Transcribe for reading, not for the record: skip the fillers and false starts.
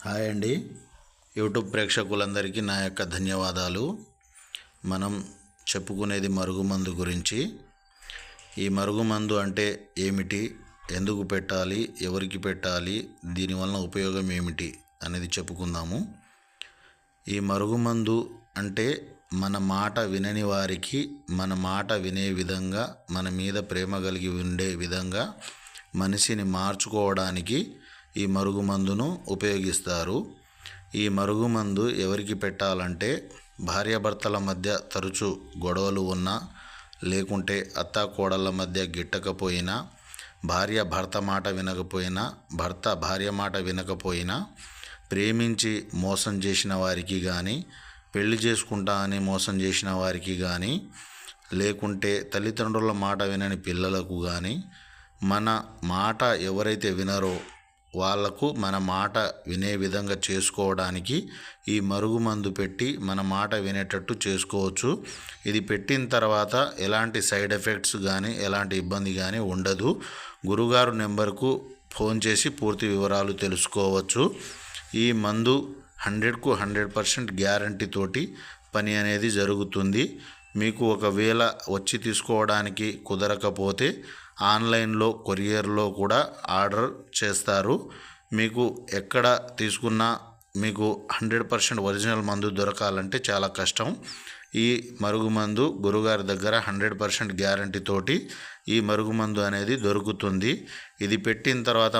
Hi అండి. YouTube ప్రేక్షకులందరికీ నా యొక్క ధన్యవాదాలు. మనం చెప్పుకునేది మరుగుమందు గురించి. ఈ మరుగుమందు అంటే ఏమిటి, ఎందుకు పెట్టాలి, ఎవరికి పెట్టాలి, దీనివలన ఉపయోగం ఏమిటి అనేది చెప్పుకుందాము. ఈ మరుగుమందు అంటే మన మాట వినని వారికి మన మాట వినే విధంగా, మన మీద ప్రేమ కలిగి ఉండే విధంగా మనిషిని మార్చుకోవడానికి ఈ మరుగుమందును ఉపయోగిస్తారు. ఈ మరుగుమందు ఎవరికి పెట్టాలంటే భార్యాభర్తల మధ్య తరచూ గొడవలు ఉన్నా, లేకుంటే అత్తాకోడళ్ళ మధ్య గిట్టకపోయినా, భార్య భర్త మాట వినకపోయినా, భర్త భార్య మాట వినకపోయినా, ప్రేమించి మోసం చేసిన వారికి కానీ, పెళ్లి చేసుకుంటా అని మోసం చేసిన వారికి కానీ, లేకుంటే తల్లిదండ్రుల మాట వినని పిల్లలకు కానీ, మన మాట ఎవరైతే వినరో వాళ్లకు మన మాట వినే విధంగా చేసుకోవడానికి ఈ మరుగుమందు పెట్టి మన మాట వినేటట్టు చేసుకోవచ్చు. ఇది పెట్టిన తర్వాత ఎలాంటి సైడ్ ఎఫెక్ట్స్ కానీ, ఎలాంటి ఇబ్బంది కానీ ఉండదు. గురుగారు నెంబర్కు ఫోన్ చేసి పూర్తి వివరాలు తెలుసుకోవచ్చు. ఈ మందు 100కు 100% గ్యారంటీ తోటి పని అనేది జరుగుతుంది. మీకు ఒకవేళ వచ్చి తీసుకోవడానికి కుదరకపోతే ఆన్లైన్లో కొరియర్లో కూడా ఆర్డర్ చేస్తారు. మీకు ఎక్కడ తీసుకున్నా మీకు 100% ఒరిజినల్ మందు దొరకాలంటే చాలా కష్టం. ఈ మరుగుమందు గురుగారి దగ్గర 100% గ్యారంటీ తోటి ఈ మరుగుమందు అనేది దొరుకుతుంది. ఇది పెట్టిన తర్వాత